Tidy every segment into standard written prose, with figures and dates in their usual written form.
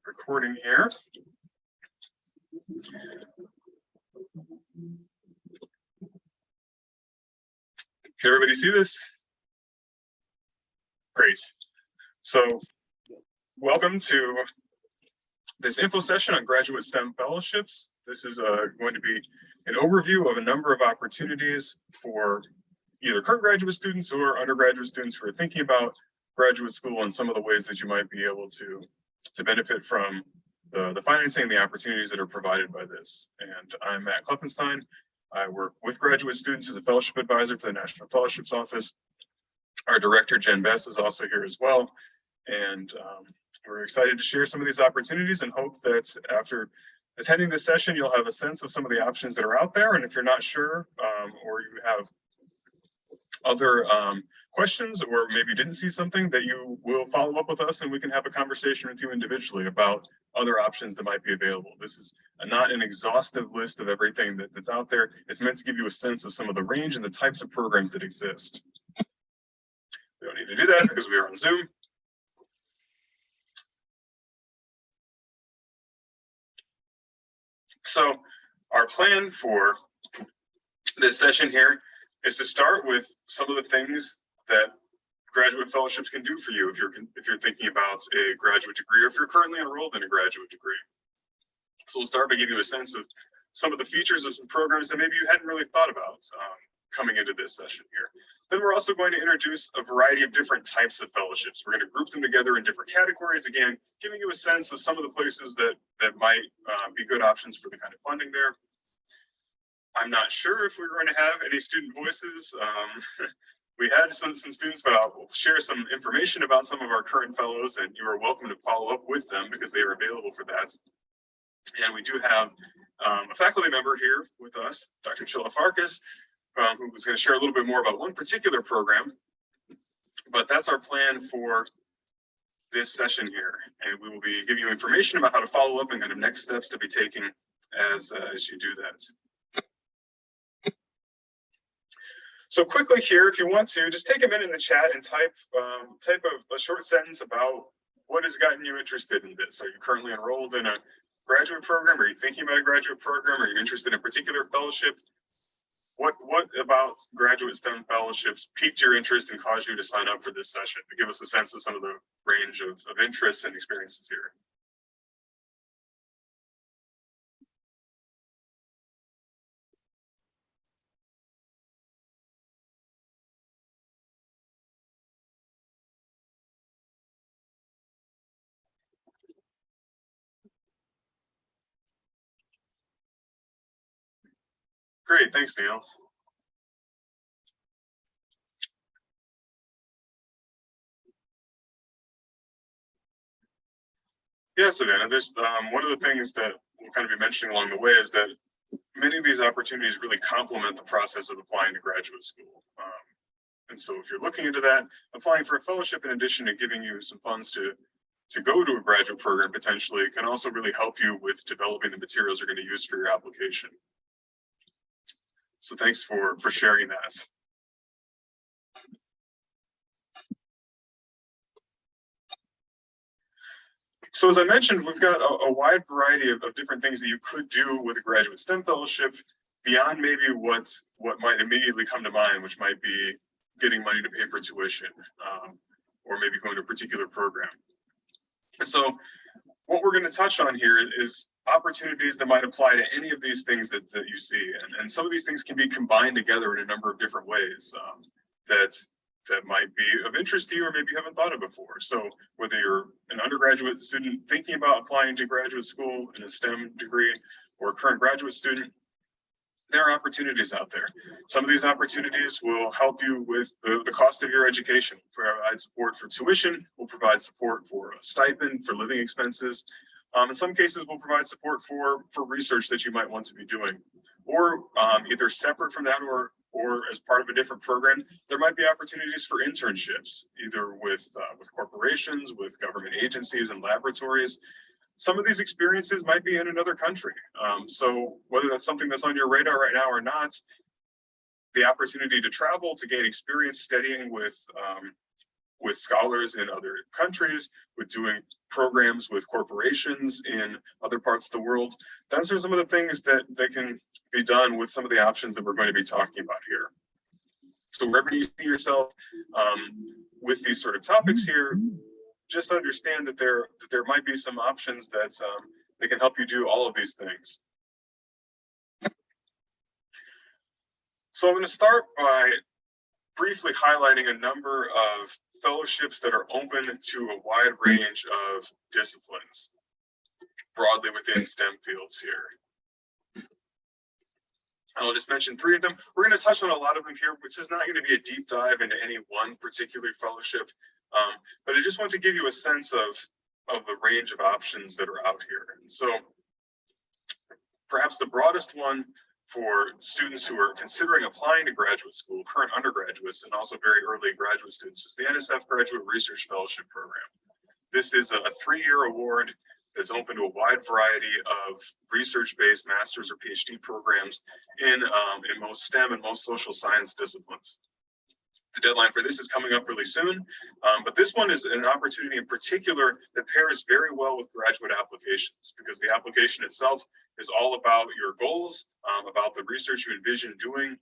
recording here. Can everybody see this? Great. So welcome to this info session on graduate STEM fellowships. This is going to be an overview of a number of opportunities for either current graduate students or undergraduate students who are thinking about graduate school and some of the ways that you might be able to benefit from the financing and the opportunities that are provided by this. And I'm Matt Kleffenstein. I work with graduate students as a fellowship advisor for the National Fellowships Office. Our director, Jen Bess, is also here as well. And we're excited to share some of these opportunities and hope that after attending this session, you'll have a sense of some of the options that are out there. And if you're not sure or you have other questions, or maybe didn't see something, that you will follow up with us and we can have a conversation with you individually about other options that might be available. This is not an exhaustive list of everything that's out there. It's meant to give you a sense of some of the range and the types of programs that exist. We don't need to do that because we are on Zoom. So our plan for this session here is to start with some of the things that graduate fellowships can do for you if you're thinking about a graduate degree or if you're currently enrolled in a graduate degree. So we'll start by giving you a sense of some of the features of some programs that maybe you hadn't really thought about coming into this session here. Then we're also going to introduce a variety of different types of fellowships. We're going to group them together in different categories, again, giving you a sense of some of the places that might be good options for the kind of funding there. I'm not sure if we're going to have any student voices. We had some students, but I'll share some information about some of our current fellows, and you are welcome to follow up with them because they are available for that. And we do have a faculty member here with us, Dr. Chilla Farkas, who was going to share a little bit more about one particular program. But that's our plan for this session here. And we will be giving you information about how to follow up and kind of next steps to be taking as you do that. So quickly here, if you want to, just take a minute in the chat and type a short sentence about what has gotten you interested in this. Are you currently enrolled in a graduate program? Are you thinking about a graduate program? Are you interested in a particular fellowship? What about graduate STEM fellowships piqued your interest and caused you to sign up for this session? To give us a sense of some of the range of interests and experiences here. Great, thanks, Neil. Yeah, Savannah, there's one of the things that we'll kind of be mentioning along the way is that many of these opportunities really complement the process of applying to graduate school. And so if you're looking into that, applying for a fellowship in addition to giving you some funds to go to a graduate program potentially can also really help you with developing the materials you're going to use for your application. So thanks for sharing that. So as I mentioned, we've got a wide variety of different things that you could do with a graduate STEM fellowship beyond maybe what might immediately come to mind, which might be getting money to pay for tuition or maybe going to a particular program. And so what we're going to touch on here is opportunities that might apply to any of these things that you see. And some of these things can be combined together in a number of different ways that might be of interest to you or maybe you haven't thought of before. So whether you're an undergraduate student thinking about applying to graduate school in a STEM degree or a current graduate student, there are opportunities out there. Some of these opportunities will help you with the cost of your education, provide support for tuition, will provide support for a stipend, for living expenses. In some cases, we'll provide support for research that you might want to be doing, or either separate from that or as part of a different program. There might be opportunities for internships, either with corporations, with government agencies and laboratories. Some of these experiences might be in another country. So whether that's something that's on your radar right now or not, the opportunity to travel, to gain experience studying with scholars in other countries, with doing programs with corporations in other parts of the world. Those are some of the things that can be done with some of the options that we're going to be talking about here. So wherever you see yourself with these sort of topics here, just understand that there might be some options that can help you do all of these things. So I'm going to start by briefly highlighting a number of fellowships that are open to a wide range of disciplines, broadly within STEM fields here. I'll just mention 3 of them. We're going to touch on a lot of them here, which is not going to be a deep dive into any one particular fellowship, but I just want to give you a sense of the range of options that are out here. And so perhaps the broadest one for students who are considering applying to graduate school, current undergraduates, and also very early graduate students, is the NSF Graduate Research Fellowship Program. This is a 3-year award that's open to a wide variety of research-based master's or PhD programs in most STEM and most social science disciplines. The deadline for this is coming up really soon, but this one is an opportunity in particular that pairs very well with graduate applications, because the application itself is all about your goals, about the research you envision doing,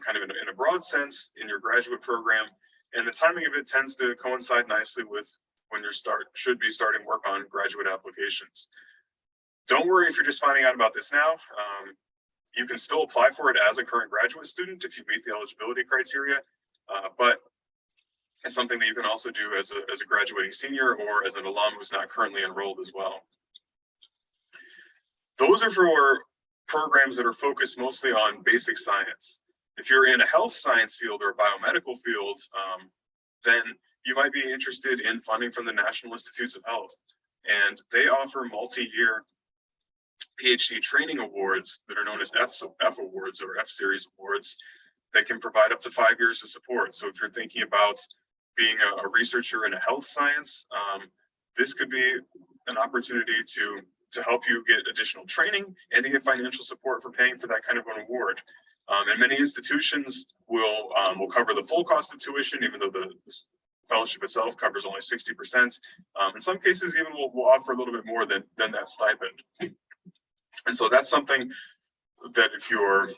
kind of in a broad sense in your graduate program, and the timing of it tends to coincide nicely with when you should be starting work on graduate applications. Don't worry if you're just finding out about this now. You can still apply for it as a current graduate student if you meet the eligibility criteria. But it's something that you can also do as a graduating senior or as an alum who's not currently enrolled as well. Those are for programs that are focused mostly on basic science. If you're in a health science field or a biomedical field, then you might be interested in funding from the National Institutes of Health. And they offer multi-year PhD training awards that are known as F awards or F-series awards that can provide up to 5 years of support. So if you're thinking about being a researcher in a health science, this could be an opportunity to help you get additional training and to get financial support for paying for that kind of an award. And many institutions will cover the full cost of tuition, even though the fellowship itself covers only 60%. In some cases, even will offer a little bit more than that stipend. And so that's something that if you're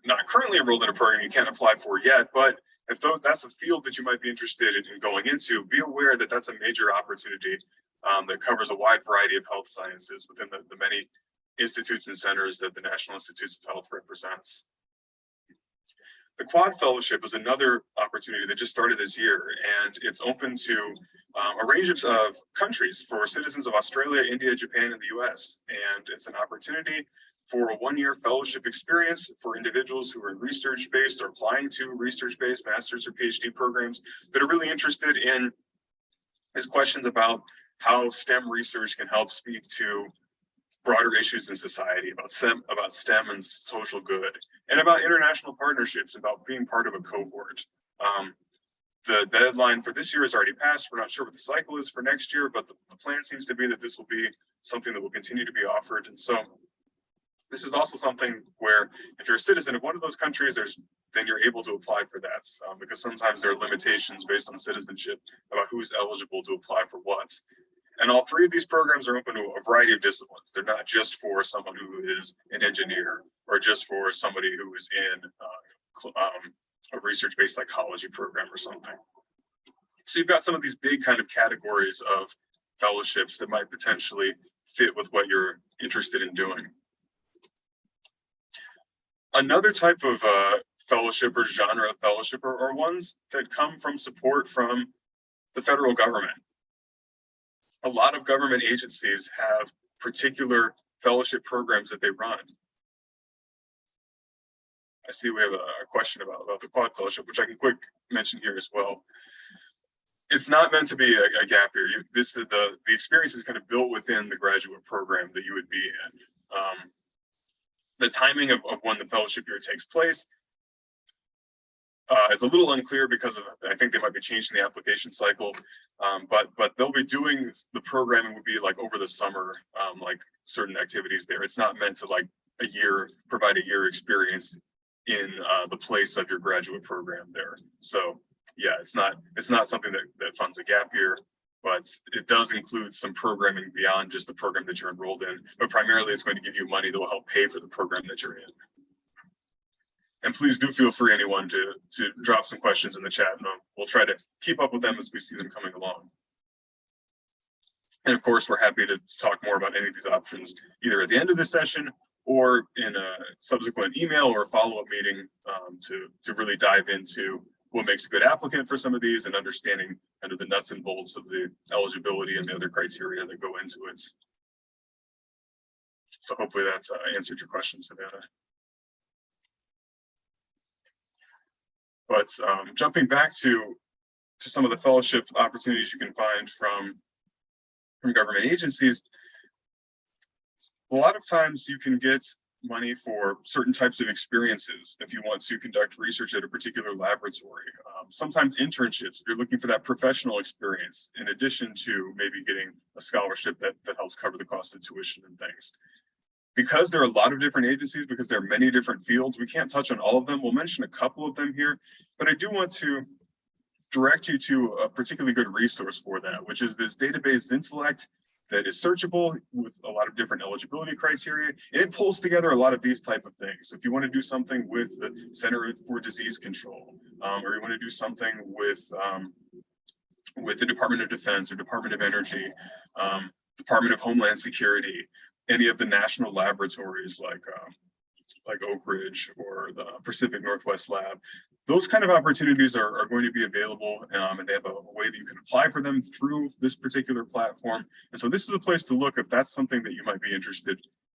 not currently enrolled in a program, you can't apply for yet, but if that's a field that you might be interested in going into, be aware that that's a major opportunity that covers a wide variety of health sciences within the many institutes and centers that the National Institutes of Health represents. The Quad Fellowship is another opportunity that just started this year, and it's open to a range of countries for citizens of Australia, India, Japan, and the US. And it's an opportunity for a 1-year fellowship experience for individuals who are research-based or applying to research-based master's or PhD programs that are really interested in these questions about how STEM research can help speak to broader issues in society, about STEM and social good, and about international partnerships, about being part of a cohort. The deadline for this year is already passed. We're not sure what the cycle is for next year, but the plan seems to be that this will be something that will continue to be offered. And so this is also something where if you're a citizen of one of those countries, then you're able to apply for that, because sometimes there are limitations based on citizenship about who's eligible to apply for what. And all 3 of these programs are open to a variety of disciplines. They're not just for someone who is an engineer or just for somebody who is in a research-based psychology program or something. So you've got some of these big kind of categories of fellowships that might potentially fit with what you're interested in doing. Another type of fellowship or genre of fellowship are ones that come from support from the federal government. A lot of government agencies have particular fellowship programs that they run. I see we have a question about the Quad Fellowship, which I can quick mention here as well. It's not meant to be a gap year. The experience is kind of built within the graduate program that you would be in. The timing of when the fellowship year takes place is a little unclear because I think they might be changing the application cycle, but they'll be doing the programming would be like over the summer, like certain activities there. It's not meant to like provide a year experience in the place of your graduate program there. So yeah, it's not something that funds a gap year. but it does include some programming beyond just the program that you're enrolled in, but primarily it's going to give you money that will help pay for the program that you're in. And please do feel free, anyone, to drop some questions in the chat, and we'll try to keep up with them as we see them coming along. And of course, we're happy to talk more about any of these options, either at the end of this session or in a subsequent email or a follow-up meeting, to really dive into what makes a good applicant for some of these and understanding kind of the nuts and bolts of the eligibility and the other criteria that go into it. So hopefully that's answered your question, Savannah. But jumping back to some of the fellowship opportunities you can find from government agencies, a lot of times you can get money for certain types of experiences if you want to conduct research at a particular laboratory. Sometimes internships, if you're looking for that professional experience, in addition to maybe getting a scholarship that helps cover the cost of tuition and things. Because there are a lot of different agencies, because there are many different fields, we can't touch on all of them. We'll mention a couple of them here, but I do want to direct you to a particularly good resource for that, which is this database Zintellect that is searchable with a lot of different eligibility criteria. And it pulls together a lot of these type of things. So if you want to do something with the Center for Disease Control, or you want to do something with the Department of Defense or Department of Energy, Department of Homeland Security, any of the national laboratories like Oak Ridge or the Pacific Northwest Lab, those kind of opportunities are going to be available, and they have a way that you can apply for them through this particular platform. And so this is a place to look if that's something that you might be interested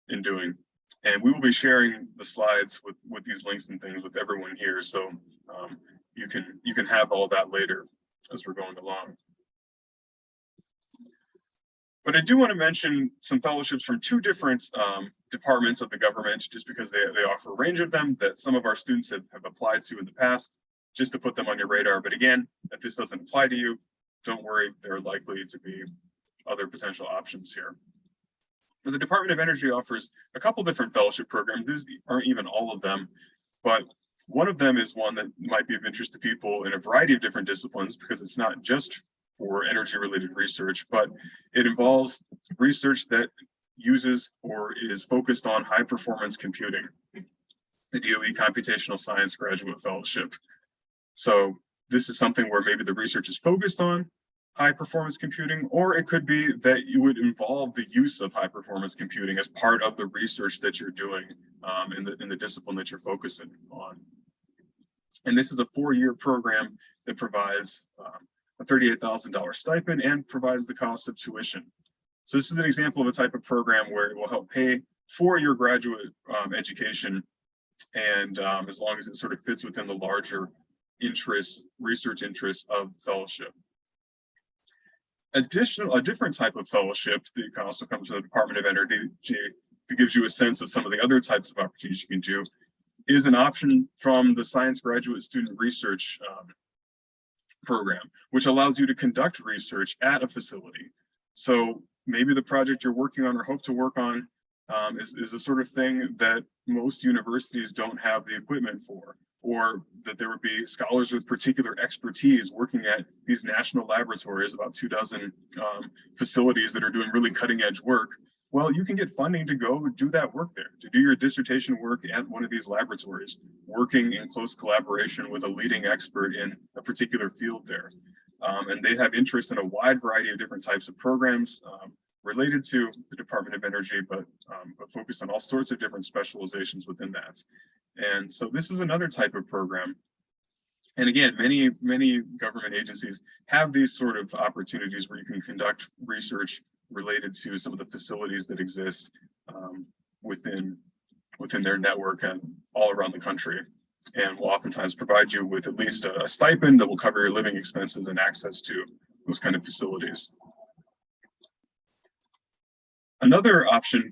in doing. And we will be sharing the slides with these links and things with everyone here, so you can have all that later as we're going along. But I do want to mention some fellowships from two different departments of the government, just because they offer a range of them that some of our students have applied to in the past, just to put them on your radar. But again, if this doesn't apply to you, don't worry, there are likely to be other potential options here. But the Department of Energy offers a couple different fellowship programs. These aren't even all of them, but one of them is one that might be of interest to people in a variety of different disciplines, because it's not just for energy-related research, but it involves research that uses or is focused on high-performance computing, the DOE Computational Science Graduate Fellowship. So this is something where maybe the research is focused on high-performance computing, or it could be that you would involve the use of high-performance computing as part of the research that you're doing in the discipline that you're focusing on. And this is a 4-year program that provides a $38,000 stipend and provides the cost of tuition. So this is an example of a type of program where it will help pay for your graduate education, and as long as it sort of fits within the larger research interests of the fellowship. A different type of fellowship that can also come to the Department of Energy that gives you a sense of some of the other types of opportunities you can do is an option from the Science Graduate Student Research program, which allows you to conduct research at a facility. So maybe the project you're working on or hope to work on is the sort of thing that most universities don't have the equipment for, or that there would be scholars with particular expertise working at these national laboratories, about 24 facilities that are doing really cutting edge work. Well, you can get funding to go do that work there, to do your dissertation work at one of these laboratories, working in close collaboration with a leading expert in a particular field there. And they have interest in a wide variety of different types of programs related to the Department of Energy, but focused on all sorts of different specializations within that. And so this is another type of program. And again, many government agencies have these sort of opportunities where you can conduct research related to some of the facilities that exist within their network and all around the country, and will oftentimes provide you with at least a stipend that will cover your living expenses and access to those kind of facilities. Another option,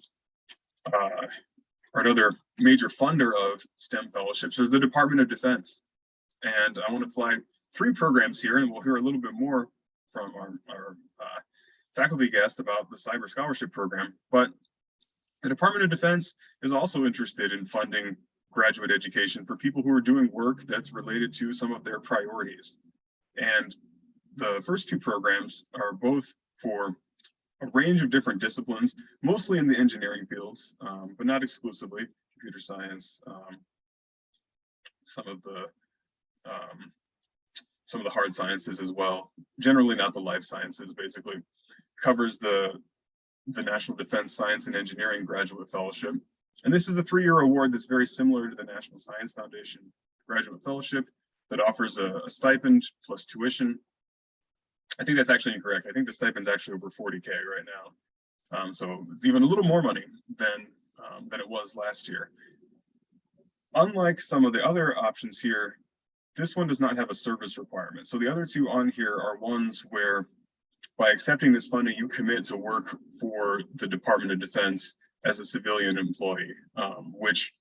or another major funder of STEM fellowships, is the Department of Defense. And I want to flag 3 programs here, and we'll hear a little bit more from our faculty guest about the Cyber Scholarship Program. But the Department of Defense is also interested in funding graduate education for people who are doing work that's related to some of their priorities. And the first two programs are both for a range of different disciplines, mostly in the engineering fields, but not exclusively. Computer science, some of the hard sciences as well. Generally not the life sciences, basically. Covers the National Defense Science and Engineering Graduate Fellowship. And this is a 3-year award that's very similar to the National Science Foundation Graduate Fellowship that offers a stipend plus tuition. I think that's actually incorrect. I think the stipend's actually over 40K right now. So it's even a little more money than it was last year. Unlike some of the other options here, this one does not have a service requirement. So the other two on here are ones where by accepting this funding, you commit to work for the Department of Defense as a civilian employee, which,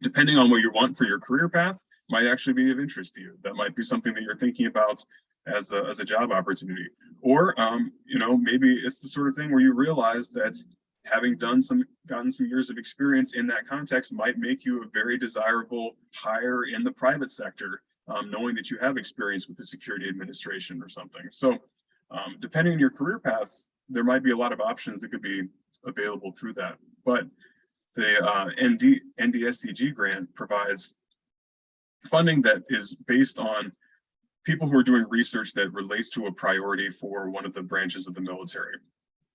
depending on what you want for your career path, might actually be of interest to you. That might be something that you're thinking about as a job opportunity. Or, maybe it's the sort of thing where you realize that having gotten some years of experience in that context might make you a very desirable hire in the private sector, knowing that you have experience with the security administration or something. So depending on your career paths, there might be a lot of options that could be available through that. But the NDSCG grant provides funding that is based on people who are doing research that relates to a priority for one of the branches of the military.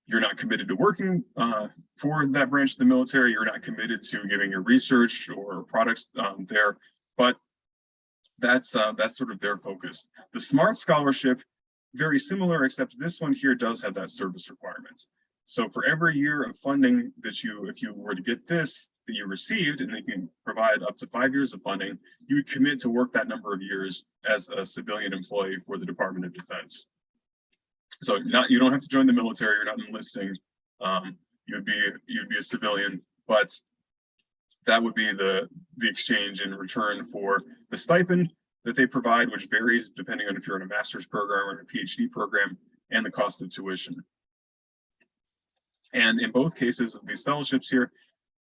You're not committed to working for that branch of the military. You're not committed to giving your research or products there, but that's sort of their focus. The SMART scholarship, very similar, except this one here does have that service requirement. So for every year of funding that if you were to get this, that you received, and they can provide up to 5 years of funding, you would commit to work that number of years as a civilian employee for the Department of Defense. So you don't have to join the military, you're not enlisting, you'd be a civilian, but that would be the exchange in return for the stipend that they provide, which varies depending on if you're in a master's program or a PhD program, and the cost of tuition. And in both cases of these fellowships here,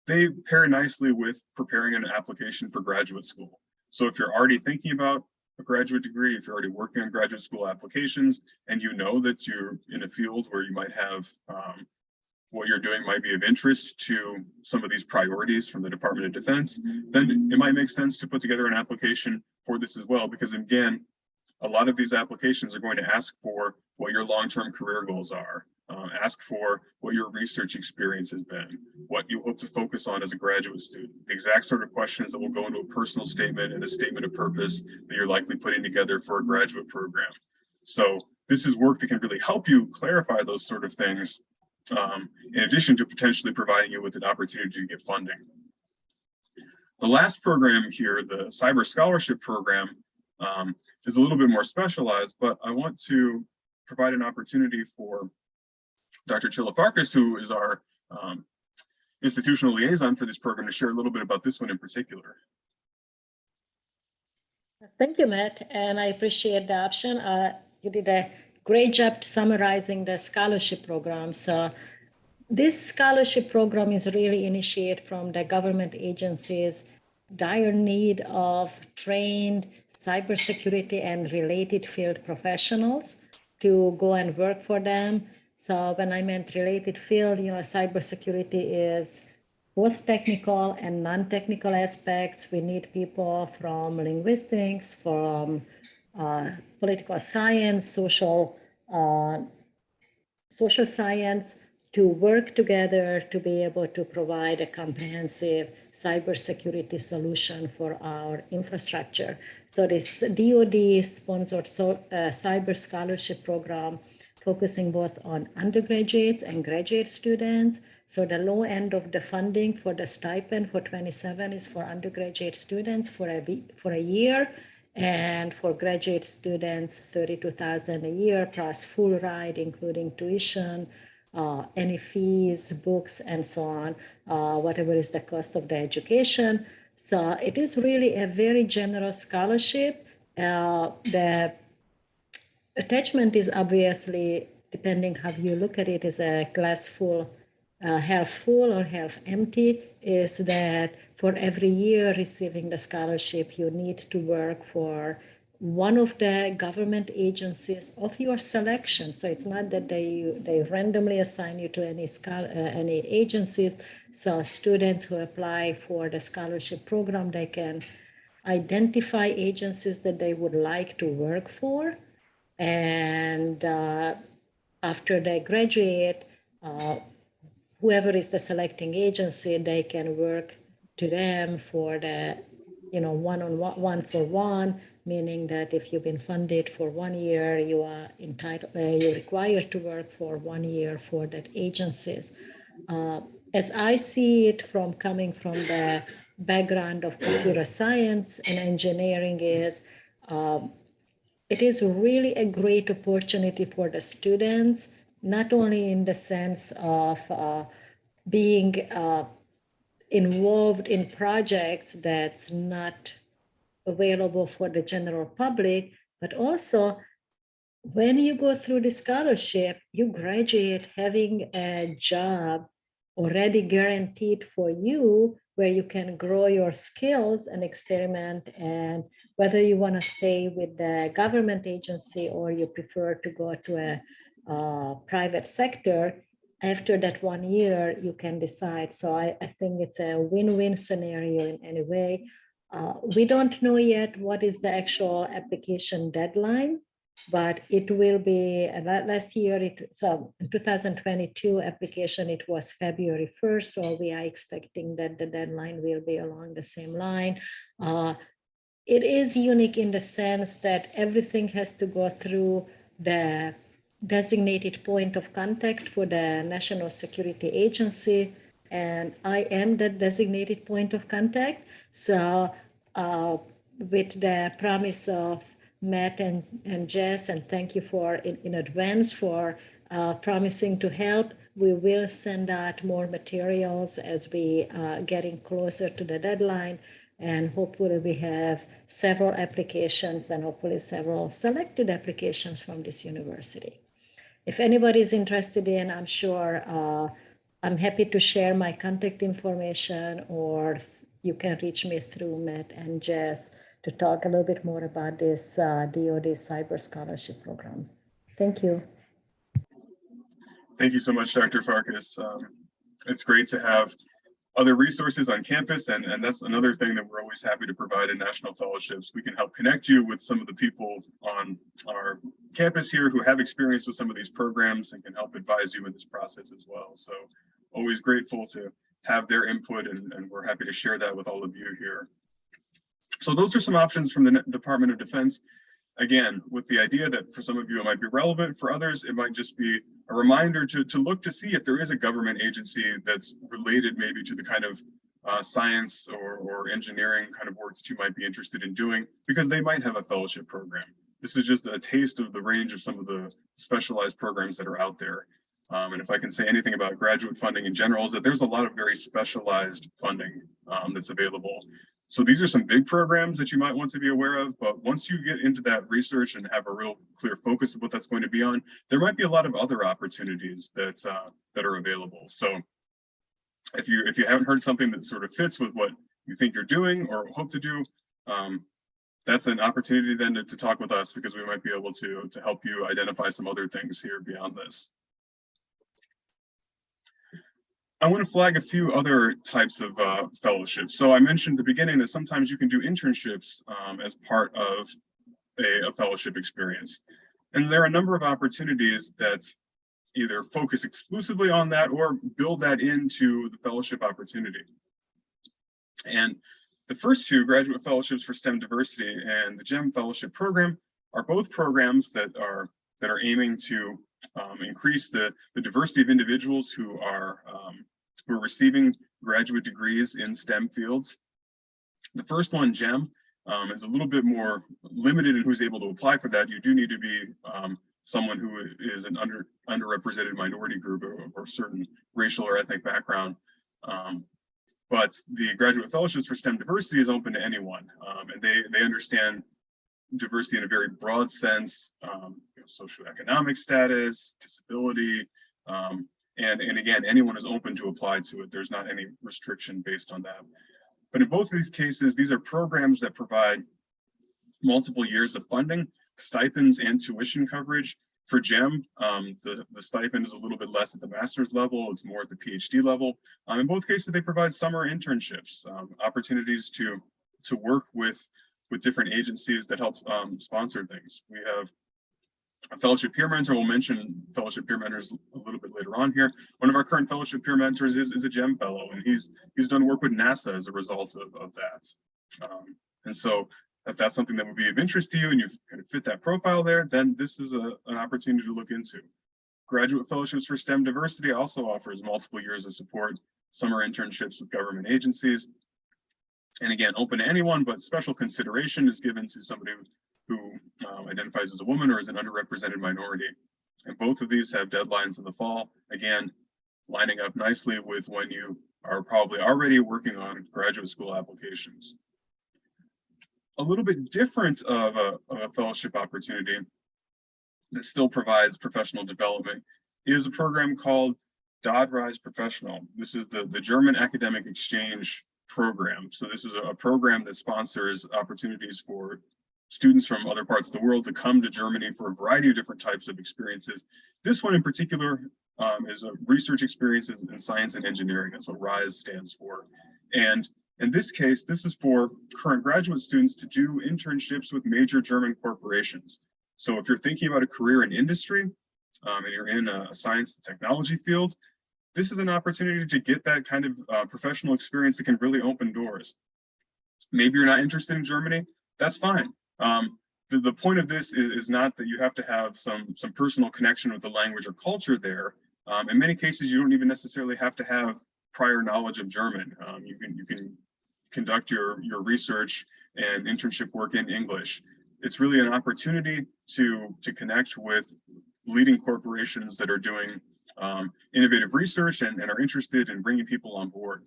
they pair nicely with preparing an application for graduate school. So if you're already thinking about a graduate degree, if you're already working on graduate school applications, and you know that you're in a field where you might have what you're doing might be of interest to some of these priorities from the Department of Defense, then it might make sense to put together an application for this as well, because again, a lot of these applications are going to ask for what your long-term career goals are, ask for what your research experience has been, what you hope to focus on as a graduate student, the exact sort of questions that will go into a personal statement and a statement of purpose that you're likely putting together for a graduate program. So this is work that can really help you clarify those sort of things, in addition to potentially providing you with an opportunity to get funding. The last program here, the Cyber Scholarship Program, is a little bit more specialized, but I want to provide an opportunity for Dr. Chilifarkas, who is our institutional liaison for this program, to share a little bit about this one in particular. Thank you, Matt, and I appreciate the option. You did a great job summarizing the scholarship program. So this scholarship program is really initiated from the government agencies' dire need of trained cybersecurity and related field professionals to go and work for them. So when I meant related field, cybersecurity is both technical and non-technical aspects. We need people from linguistics, from political science, social science, to work together to be able to provide a comprehensive cybersecurity solution for our infrastructure. So this DoD-sponsored cyber scholarship program focusing both on undergraduates and graduate students. So the low end of the funding for the stipend for 27 is for undergraduate students for a year, and for graduate students, $32,000 a year plus full ride, including tuition, any fees, books, and so on, whatever is the cost of the education. So it is really a very generous scholarship. The attachment is obviously, depending how you look at it, is a glass full, half full or half empty, is that for every year receiving the scholarship, you need to work for one of the government agencies of your selection. So it's not that they randomly assign you to any agencies. So students who apply for the scholarship program, they can identify agencies that they would like to work for. And after they graduate, whoever is the selecting agency, they can work to them for the, one for one, meaning that if you've been funded for 1 year, you are entitled, you're required to work for 1 year for that agencies. As I see it from coming from the background of computer science and engineering is, it is really a great opportunity for the students, not only in the sense of being involved in projects that's not available for the general public, but also when you go through the scholarship, you graduate having a job already guaranteed for you where you can grow your skills and experiment, and whether you want to stay with the government agency or you prefer to go to a private sector, after that 1 year you can decide. So I think it's a win-win scenario in any way. We don't know yet what is the actual application deadline, but it will be last year. So in 2022 application, it was February 1st. So we are expecting that the deadline will be along the same line. It is unique in the sense that everything has to go through the designated point of contact for the National Security Agency, and I am the designated point of contact. So with the promise of Matt and Jess, and thank you for in advance for promising to help. We will send out more materials as we getting closer to the deadline, and hopefully we have several applications and hopefully several selected applications from this university. If anybody is interested in, I'm sure I'm happy to share my contact information, or you can reach me through Matt and Jess to talk a little bit more about this DoD Cyber Scholarship Program. Thank you. Thank you so much, Dr. Farkas. It's great to have other resources on campus, and that's another thing that we're always happy to provide in National Fellowships. We can help connect you with some of the people on our campus here who have experience with some of these programs and can help advise you in this process as well. So always grateful to have their input, and we're happy to share that with all of you here. So those are some options from the Department of Defense. Again, with the idea that for some of you it might be relevant, for others it might just be a reminder to look to see if there is a government agency that's related maybe to the kind of science or engineering kind of work that you might be interested in doing, because they might have a fellowship program. This is just a taste of the range of some of the specialized programs that are out there. And if I can say anything about graduate funding in general, is that there's a lot of very specialized funding that's available. So these are some big programs that you might want to be aware of, but once you get into that research and have a real clear focus of what that's going to be on, there might be a lot of other opportunities that are available. So if you haven't heard something that sort of fits with what you think you're doing or hope to do, that's an opportunity then to talk with us, because we might be able to help you identify some other things here beyond this. I want to flag a few other types of fellowships. So I mentioned at the beginning that sometimes you can do internships as part of a fellowship experience. And there are a number of opportunities that either focus exclusively on that or build that into the fellowship opportunity. And the first two, Graduate Fellowships for STEM Diversity and the GEM Fellowship Program, are both programs that are aiming to increase the diversity of individuals who are receiving graduate degrees in STEM fields. The first one, GEM, is a little bit more limited in who's able to apply for that. You do need to be someone who is an underrepresented minority group or certain racial or ethnic background. But the Graduate Fellowships for STEM Diversity is open to anyone, and they understand diversity in a very broad sense, socioeconomic status, disability, and again, anyone is open to apply to it. There's not any restriction based on that. But in both of these cases, these are programs that provide multiple years of funding, stipends, and tuition coverage. For GEM, the stipend is a little bit less at the master's level, it's more at the PhD level. In both cases, they provide summer internships, opportunities to work with different agencies that help sponsor things. We have a fellowship peer mentor. We'll mention fellowship peer mentors a little bit later on here. One of our current fellowship peer mentors is a GEM fellow, and he's done work with NASA as a result of that. And so if that's something that would be of interest to you and you kind of fit that profile there, then this is an opportunity to look into. Graduate Fellowships for STEM Diversity also offers multiple years of support, summer internships with government agencies. And again, open to anyone, but special consideration is given to somebody who identifies as a woman or as an underrepresented minority. And both of these have deadlines in the fall, again, lining up nicely with when you are probably already working on graduate school applications. A little bit different of a fellowship opportunity that still provides professional development is a program called DOD-RISE Professional. This is the German academic exchange program. So this is a program that sponsors opportunities for students from other parts of the world to come to Germany for a variety of different types of experiences. This one in particular is a research experiences in science and engineering. That's what RISE stands for. And in this case, this is for current graduate students to do internships with major German corporations. So if you're thinking about a career in industry and you're in a science and technology field, this is an opportunity to get that kind of professional experience that can really open doors. Maybe you're not interested in Germany, that's fine. The point of this is not that you have to have some personal connection with the language or culture there. In many cases, you don't even necessarily have to have prior knowledge of German. You can conduct your research and internship work in English. It's really an opportunity to connect with leading corporations that are doing innovative research and are interested in bringing people on board.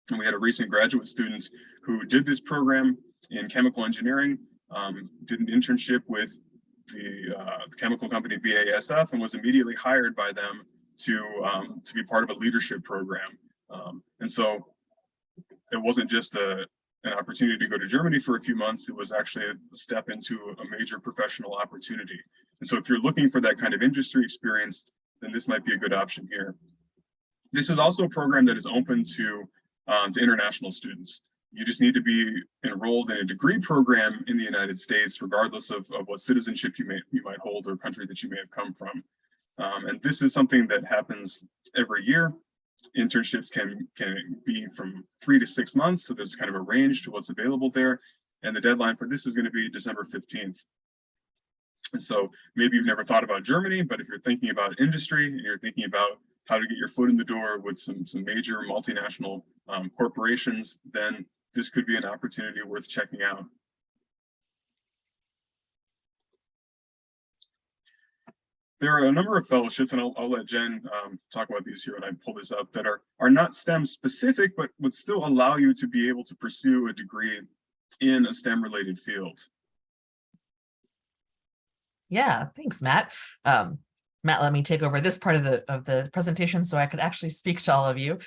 And we had a recent graduate student who did this program in chemical engineering, did an internship with the chemical company BASF, and was immediately hired by them to be part of a leadership program. And so it wasn't just an opportunity to go to Germany for a few months, it was actually a step into a major professional opportunity. And so if you're looking for that kind of industry experience, then this might be a good option here. This is also a program that is open to international students. You just need to be enrolled in a degree program in the United States, regardless of what citizenship you might hold or country that you may have come from. And this is something that happens every year. Internships can be from 3 to 6 months, so there's kind of a range to what's available there. And the deadline for this is going to be December 15th. And so maybe you've never thought about Germany, but if you're thinking about industry and you're thinking about how to get your foot in the door with some major multinational corporations, then this could be an opportunity worth checking out. There are a number of fellowships, and I'll let Jen talk about these here when I pull this up, that are not STEM specific, but would still allow you to be able to pursue a degree in a STEM related field. Yeah, thanks, Matt. Matt, let me take over this part of the presentation so I could actually speak to all of you.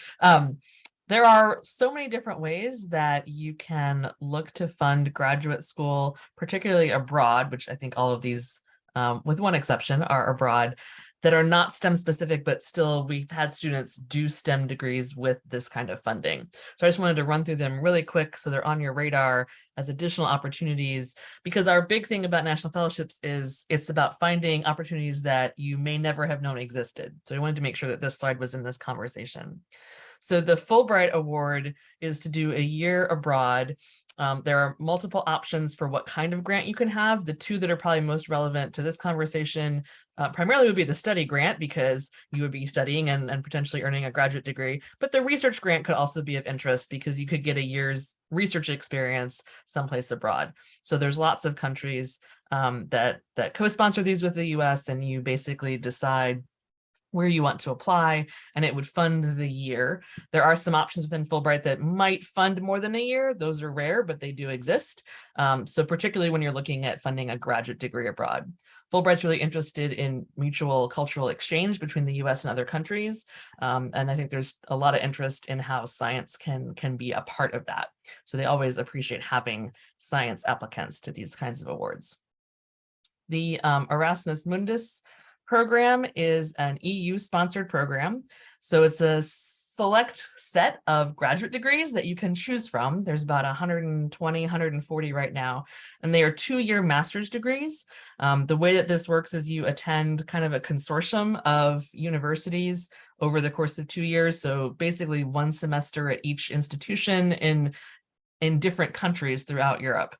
There are so many different ways that you can look to fund graduate school, particularly abroad, which I think all of these, with one exception, are abroad, that are not STEM specific, but still we've had students do STEM degrees with this kind of funding. So I just wanted to run through them really quick so they're on your radar as additional opportunities, because our big thing about National Fellowships is it's about finding opportunities that you may never have known existed. So I wanted to make sure that this slide was in this conversation. So the Fulbright Award is to do a year abroad. There are multiple options for what kind of grant you can have. The two that are probably most relevant to this conversation primarily would be the study grant, because you would be studying and potentially earning a graduate degree. But the research grant could also be of interest because you could get a year's research experience someplace abroad. So there's lots of countries that co-sponsor these with the US, and you basically decide where you want to apply, and it would fund the year. There are some options within Fulbright that might fund more than a year. Those are rare, but they do exist. So particularly when you're looking at funding a graduate degree abroad. Fulbright's really interested in mutual cultural exchange between the US and other countries. And I think there's a lot of interest in how science can be a part of that. So they always appreciate having science applicants to these kinds of awards. The Erasmus Mundus program is an EU-sponsored program. So it's a select set of graduate degrees that you can choose from. There's about 120, 140 right now, and they are 2-year master's degrees. The way that this works is you attend kind of a consortium of universities over the course of 2 years. So basically 1 semester at each institution in different countries throughout Europe.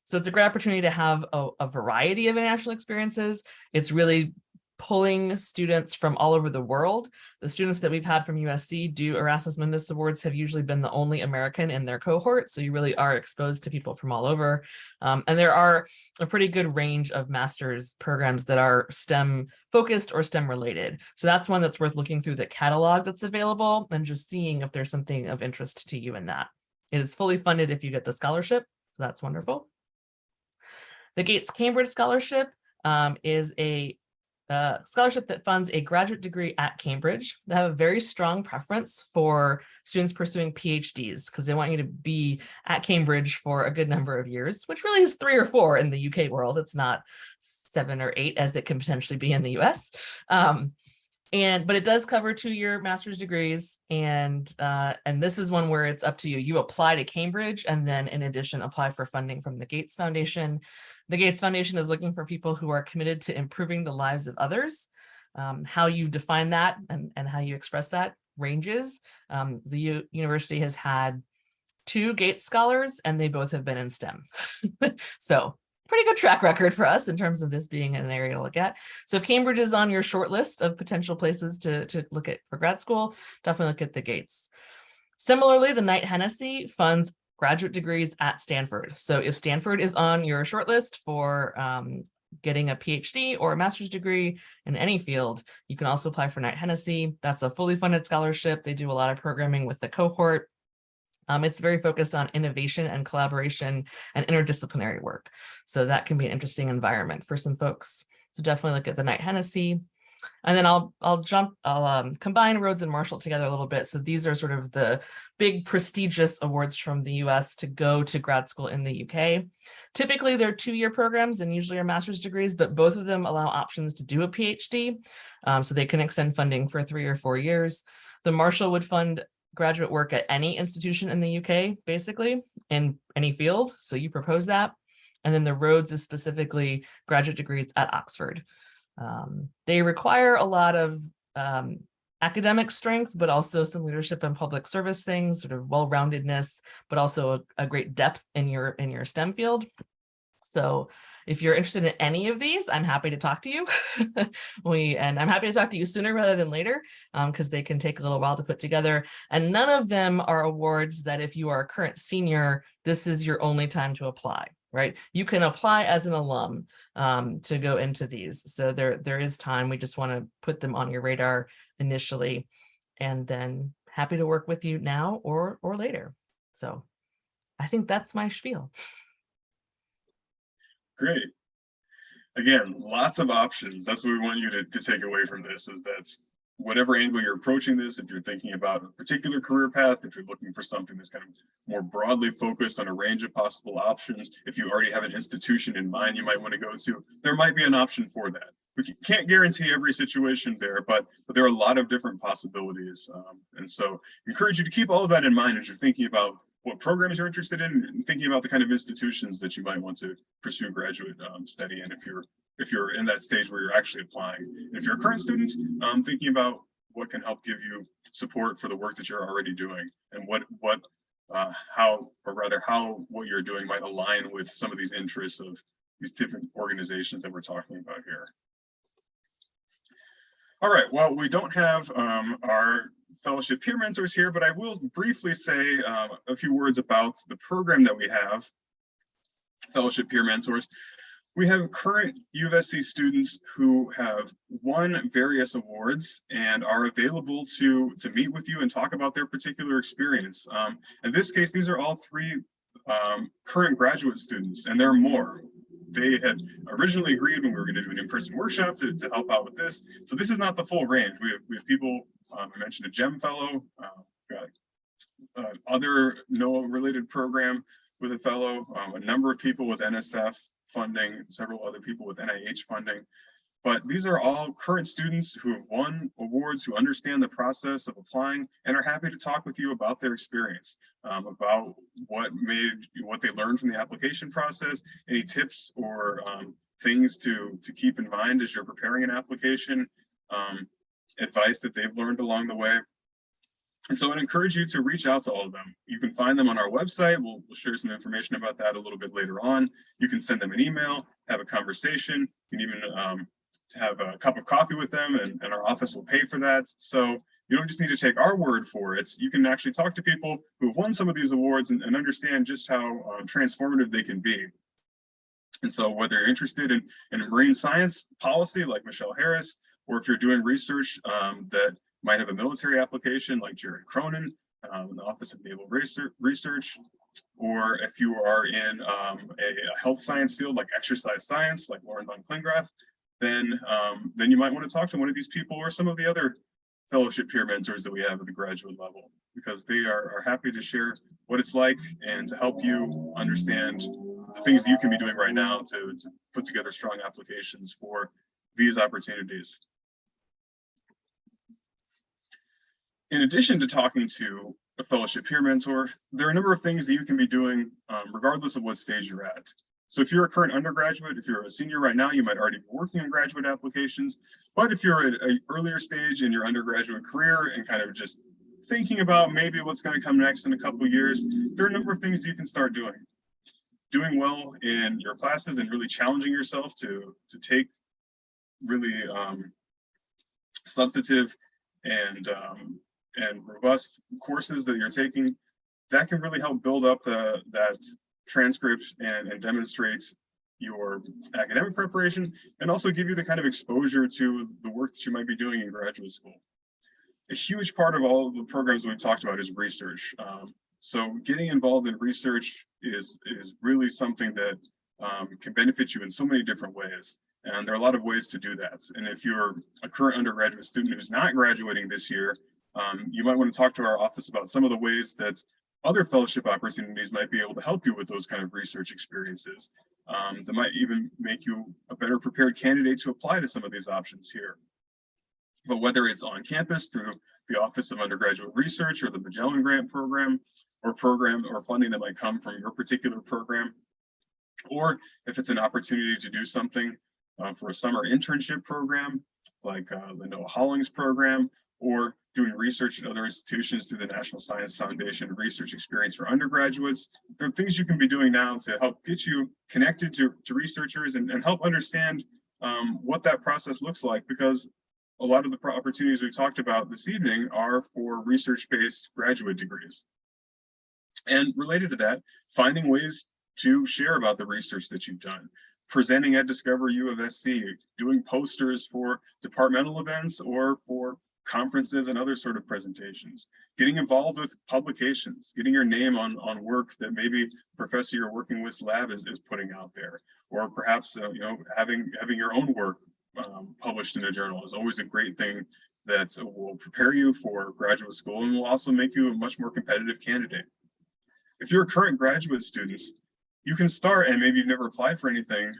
So it's a great opportunity to have a variety of international experiences. It's really pulling students from all over the world. The students that we've had from USC do Erasmus Mundus Awards have usually been the only American in their cohort. So you really are exposed to people from all over. And there are a pretty good range of master's programs that are STEM focused or STEM related. So that's one that's worth looking through the catalog that's available and just seeing if there's something of interest to you in that. It is fully funded if you get the scholarship. So that's wonderful. The Gates Cambridge Scholarship is a scholarship that funds a graduate degree at Cambridge. They have a very strong preference for students pursuing PhDs because they want you to be at Cambridge for a good number of years, which really is 3 or 4 in the UK world. It's not 7 or 8 as it can potentially be in the US. But it does cover 2-year master's degrees, and this is one where it's up to you. You apply to Cambridge, and then in addition, apply for funding from the Gates Foundation. The Gates Foundation is looking for people who are committed to improving the lives of others. How you define that and how you express that ranges. The university has had 2 Gates scholars, and they both have been in STEM. So pretty good track record for us in terms of this being an area to look at. So if Cambridge is on your short list of potential places to look at for grad school, definitely look at the Gates. Similarly, the Knight Hennessy funds graduate degrees at Stanford. So if Stanford is on your short list for getting a PhD or a master's degree in any field, you can also apply for Knight Hennessy. That's a fully funded scholarship. They do a lot of programming with the cohort. It's very focused on innovation and collaboration and interdisciplinary work. So that can be an interesting environment for some folks. So definitely look at the Knight Hennessy. And then I'll combine Rhodes and Marshall together a little bit. So these are sort of the big prestigious awards from the US to go to grad school in the UK. Typically they're 2-year programs and usually are master's degrees, but both of them allow options to do a PhD. So they can extend funding for 3 or 4 years. The Marshall would fund graduate work at any institution in the UK, basically, in any field. So you propose that. And then the Rhodes is specifically graduate degrees at Oxford. They require a lot of academic strength, but also some leadership and public service things, sort of well-roundedness, but also a great depth in your STEM field. So if you're interested in any of these, I'm happy to talk to you. And I'm happy to talk to you sooner rather than later, because they can take a little while to put together. And none of them are awards that if you are a current senior, this is your only time to apply, right? You can apply as an alum to go into these. So there is time. We just want to put them on your radar initially, and then happy to work with you now or later. So I think that's my spiel. Great. Again, lots of options. That's what we want you to take away from this, is that's whatever angle you're approaching this, if you're thinking about a particular career path, if you're looking for something that's kind of more broadly focused on a range of possible options, if you already have an institution in mind you might want to go to, there might be an option for that. We can't guarantee every situation there, but there are a lot of different possibilities. And so I encourage you to keep all of that in mind as you're thinking about what programs you're interested in and thinking about the kind of institutions that you might want to pursue graduate study in if you're in that stage where you're actually applying. And if you're a current student, thinking about what can help give you support for the work that you're already doing, and how what you're doing might align with some of these interests of these different organizations that we're talking about here. All right, well, we don't have our fellowship peer mentors here, but I will briefly say a few words about the program that we have, Fellowship Peer Mentors. We have current U of SC students who have won various awards and are available to meet with you and talk about their particular experience. In this case, these are all 3 current graduate students, and there are more. they had originally agreed when we were going to do an in-person workshop to help out with this. So this is not the full range. We have people, I mentioned a GEM fellow, got other NOAA related program with a fellow, a number of people with NSF funding, several other people with NIH funding. But these are all current students who have won awards, who understand the process of applying and are happy to talk with you about their experience, about what they learned from the application process, any tips or things to keep in mind as you're preparing an application, advice that they've learned along the way. And so I'd encourage you to reach out to all of them. You can find them on our website. We'll share some information about that a little bit later on. You can send them an email, have a conversation. You can even have a cup of coffee with them, and our office will pay for that. So you don't just need to take our word for it. You can actually talk to people who have won some of these awards and understand just how transformative they can be. And so whether you're interested in marine science policy like Michelle Harris, or if you're doing research that might have a military application like Jared Cronin in the Office of Naval Research, or if you are in a health science field like exercise science like Lauren von Klingrath, then you might want to talk to one of these people or some of the other fellowship peer mentors that we have at the graduate level, because they are happy to share what it's like and to help you understand the things that you can be doing right now to put together strong applications for these opportunities. In addition to talking to a fellowship peer mentor, there are a number of things that you can be doing regardless of what stage you're at. So if you're a current undergraduate, if you're a senior right now, you might already be working on graduate applications. But if you're at an earlier stage in your undergraduate career and kind of just thinking about maybe what's going to come next in a couple of years, there are a number of things you can start doing. Doing well in your classes and really challenging yourself to take really substantive and robust courses that you're taking, that can really help build up that transcript and demonstrate your academic preparation, and also give you the kind of exposure to the work that you might be doing in graduate school. A huge part of all of the programs we've talked about is research. So getting involved in research is really something that can benefit you in so many different ways. And there are a lot of ways to do that. And if you're a current undergraduate student who's not graduating this year, you might want to talk to our office about some of the ways that other fellowship opportunities might be able to help you with those kind of research experiences. That might even make you a better prepared candidate to apply to some of these options here. But whether it's on campus through the Office of Undergraduate Research or the Magellan Grant Program or funding that might come from your particular program, or if it's an opportunity to do something for a summer internship program like the Noah Hollings program, or doing research at other institutions through the National Science Foundation Research Experience for Undergraduates. There are things you can be doing now to help get you connected to researchers and help understand what that process looks like, because a lot of the opportunities we talked about this evening are for research-based graduate degrees. And related to that, finding ways to share about the research that you've done, presenting at Discover U of SC, doing posters for departmental events or for conferences and other sort of presentations, getting involved with publications, getting your name on work that maybe the professor you're working with lab is putting out there, or perhaps having your own work published in a journal is always a great thing that will prepare you for graduate school and will also make you a much more competitive candidate. If you're a current graduate student, you can start, and maybe you've never applied for anything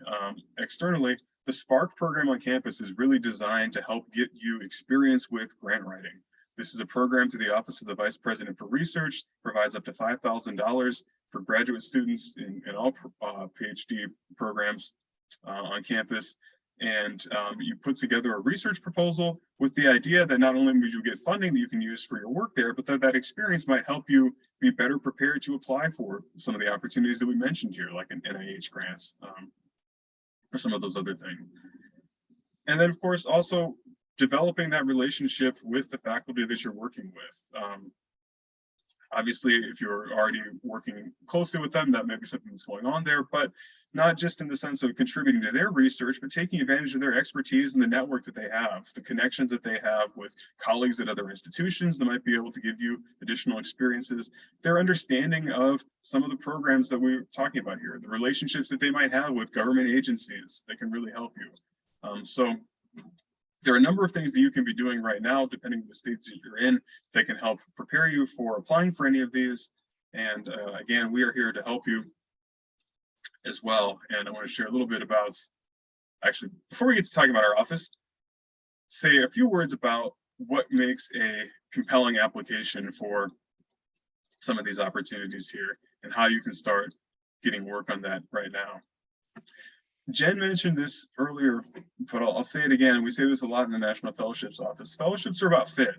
externally. The Spark program on campus is really designed to help get you experience with grant writing. This is a program to the Office of the Vice President for Research, provides up to $5,000 for graduate students in all PhD programs on campus. And you put together a research proposal with the idea that not only would you get funding that you can use for your work there, but that experience might help you be better prepared to apply for some of the opportunities that we mentioned here, like an NIH grants or some of those other things. And then, of course, also developing that relationship with the faculty that you're working with. Obviously, if you're already working closely with them, that may be something that's going on there, but not just in the sense of contributing to their research, but taking advantage of their expertise and the network that they have, the connections that they have with colleagues at other institutions that might be able to give you additional experiences, their understanding of some of the programs that we're talking about here, the relationships that they might have with government agencies that can really help you. So there are a number of things that you can be doing right now, depending on the states that you're in, that can help prepare you for applying for any of these. And again, we are here to help you as well. And I want to share a little bit about, actually, before we get to talking about our office, say a few words about what makes a compelling application for some of these opportunities here and how you can start getting work on that right now. Jen mentioned this earlier, but I'll say it again. We say this a lot in the National Fellowships Office. Fellowships are about fit.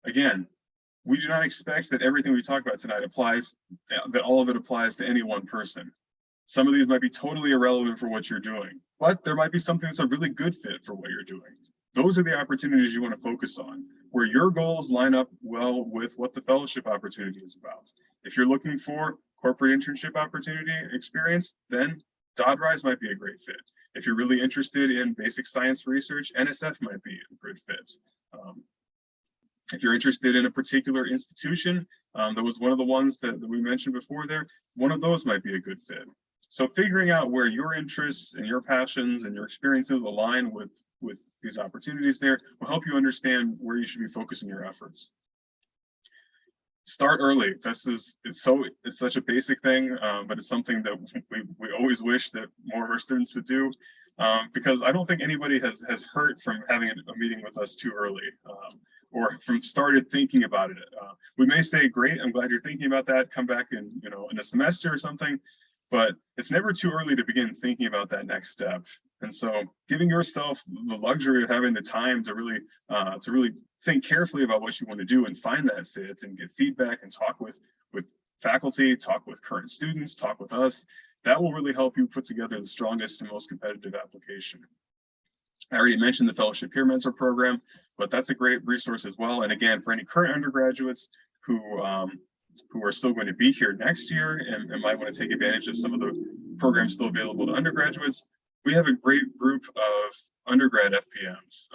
Again, we do not expect that everything we talk about tonight applies, that all of it applies to any one person. Some of these might be totally irrelevant for what you're doing, but there might be something that's a really good fit for what you're doing. Those are the opportunities you want to focus on, where your goals line up well with what the fellowship opportunity is about. If you're looking for corporate internship opportunity experience, then DoddRise might be a great fit. If you're really interested in basic science research, NSF might be a great fit. If you're interested in a particular institution, that was one of the ones that we mentioned before there, one of those might be a good fit. So figuring out where your interests and your passions and your experiences align with these opportunities there will help you understand where you should be focusing your efforts. Start early. It's such a basic thing, but it's something that we always wish that more of our students would do, because I don't think anybody has hurt from having a meeting with us too early, or from started thinking about it. We may say, great, I'm glad you're thinking about that, come back in a semester or something, but it's never too early to begin thinking about that next step. And so giving yourself the luxury of having the time to really think carefully about what you want to do and find that fit and get feedback and talk with faculty, talk with current students, talk with us, that will really help you put together the strongest and most competitive application. I already mentioned the Fellowship Peer Mentor Program, but that's a great resource as well. And again, for any current undergraduates who are still going to be here next year and might want to take advantage of some of the programs still available to undergraduates, we have a great group of undergrad FPMs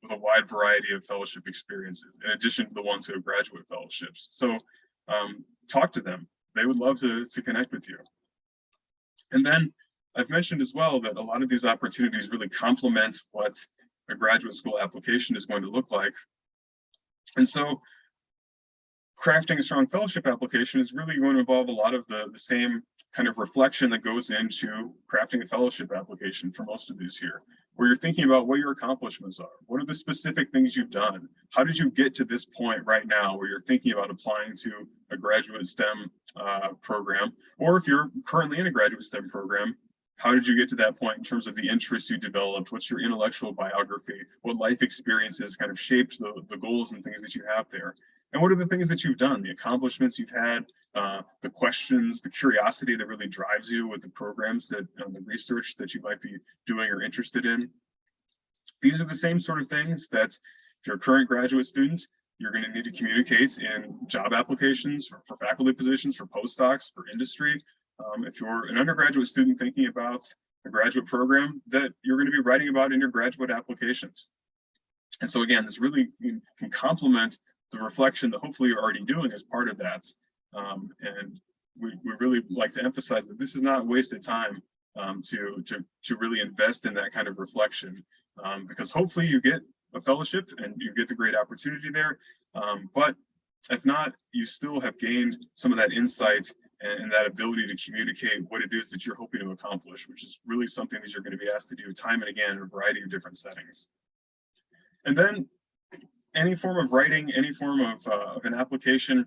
with a wide variety of fellowship experiences, in addition to the ones who have graduate fellowships. So talk to them. They would love to connect with you. And then I've mentioned as well that a lot of these opportunities really complement what a graduate school application is going to look like. And so crafting a strong fellowship application is really going to involve a lot of the same kind of reflection that goes into crafting a fellowship application for most of these here, where you're thinking about what your accomplishments are. What are the specific things you've done? How did you get to this point right now where you're thinking about applying to a graduate STEM program? Or if you're currently in a graduate STEM program, how did you get to that point in terms of the interests you developed? What's your intellectual biography? What life experiences kind of shaped the goals and things that you have there? And what are the things that you've done, the accomplishments you've had, the questions, the curiosity that really drives you with the programs that, the research that you might be doing or interested in? These are the same sort of things that if you're a current graduate student, you're going to need to communicate in job applications for faculty positions, for postdocs, for industry. If you're an undergraduate student thinking about a graduate program, that you're going to be writing about in your graduate applications. And so again, this really can complement the reflection that hopefully you're already doing as part of that. And we really like to emphasize that this is not wasted time to really invest in that kind of reflection, because hopefully you get a fellowship and you get the great opportunity there. But if not, you still have gained some of that insight and that ability to communicate what it is that you're hoping to accomplish, which is really something that you're going to be asked to do time and again in a variety of different settings. And then any form of writing, any form of an application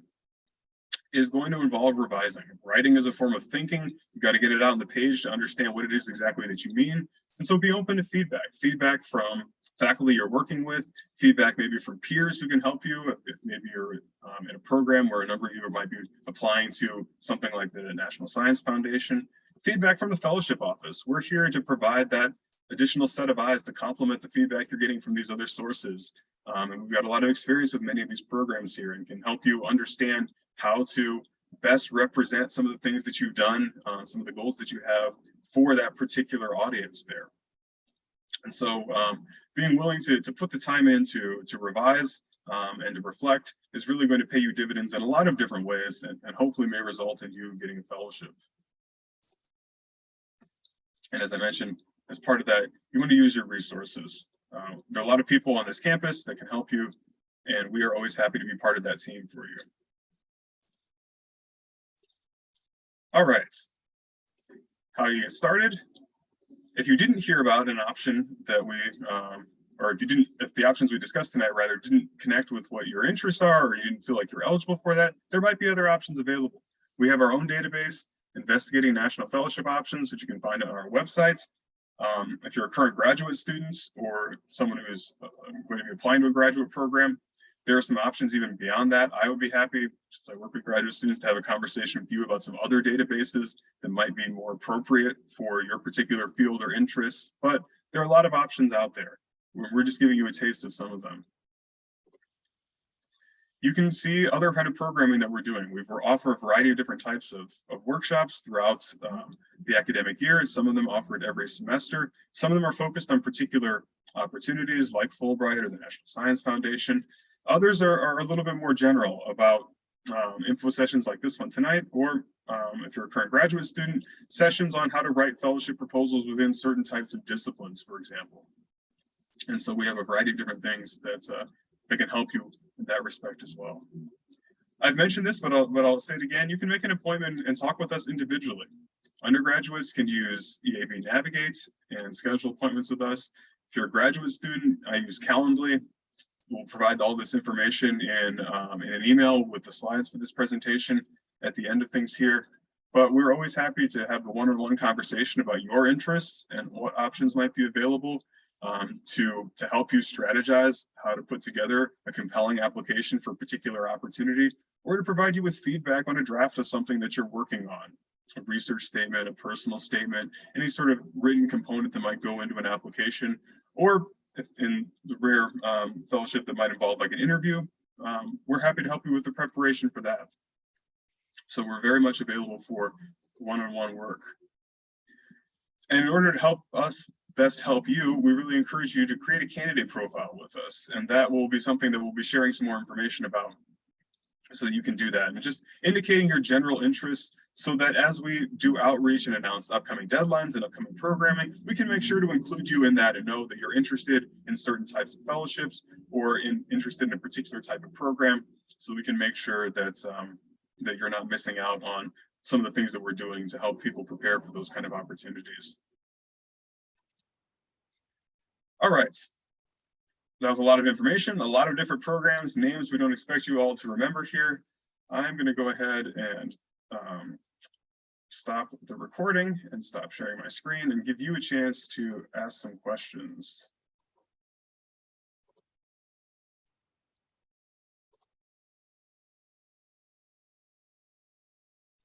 is going to involve revising. Writing is a form of thinking. You got to get it out on the page to understand what it is exactly that you mean. And so be open to feedback from faculty you're working with, feedback maybe from peers who can help you if maybe you're in a program where a number of you might be applying to something like the National Science Foundation, feedback from the fellowship office. We're here to provide that additional set of eyes to complement the feedback you're getting from these other sources. And we've got a lot of experience with many of these programs here and can help you understand how to best represent some of the things that you've done, some of the goals that you have for that particular audience there. And so being willing to put the time in to revise and to reflect is really going to pay you dividends in a lot of different ways, and hopefully may result in you getting a fellowship. And as I mentioned, as part of that, you want to use your resources. There are a lot of people on this campus that can help you, and we are always happy to be part of that team for you. All right, how you get started. If you didn't hear about an option that we, or if the options we discussed tonight rather didn't connect with what your interests are, or you didn't feel like you're eligible for that, there might be other options available. We have our own database, Investigating National Fellowship Options, which you can find on our websites. If you're a current graduate student or someone who is going to be applying to a graduate program, there are some options even beyond that. I would be happy, since I work with graduate students, to have a conversation with you about some other databases that might be more appropriate for your particular field or interests. But there are a lot of options out there. We're just giving you a taste of some of them. You can see other kind of programming that we're doing. We offer a variety of different types of workshops throughout the academic year. Some of them offered every semester. Some of them are focused on particular opportunities like Fulbright or the National Science Foundation. Others are a little bit more general about info sessions like this one tonight, or if you're a current graduate student, sessions on how to write fellowship proposals within certain types of disciplines, for example. And so we have a variety of different things that can help you in that respect as well. I've mentioned this, but I'll say it again. You can make an appointment and talk with us individually. Undergraduates can use EAB Navigate and schedule appointments with us. If you're a graduate student, I use Calendly. We'll provide all this information in an email with the slides for this presentation at the end of things here. But we're always happy to have a one-on-one conversation about your interests and what options might be available to help you strategize how to put together a compelling application for a particular opportunity, or to provide you with feedback on a draft of something that you're working on, a research statement, a personal statement, any sort of written component that might go into an application, or if in the rare fellowship that might involve like an interview, we're happy to help you with the preparation for that. So we're very much available for one-on-one work. And in order to help us best help you, we really encourage you to create a candidate profile with us. And that will be something that we'll be sharing some more information about, so that you can do that. And just indicating your general interests, so that as we do outreach and announce upcoming deadlines and upcoming programming, we can make sure to include you in that and know that you're interested in certain types of fellowships or interested in a particular type of program, so we can make sure that, that you're not missing out on some of the things that we're doing to help people prepare for those kind of opportunities. All right. That was a lot of information, a lot of different programs, names we don't expect you all to remember here. I'm going to go ahead and stop the recording and stop sharing my screen and give you a chance to ask some questions.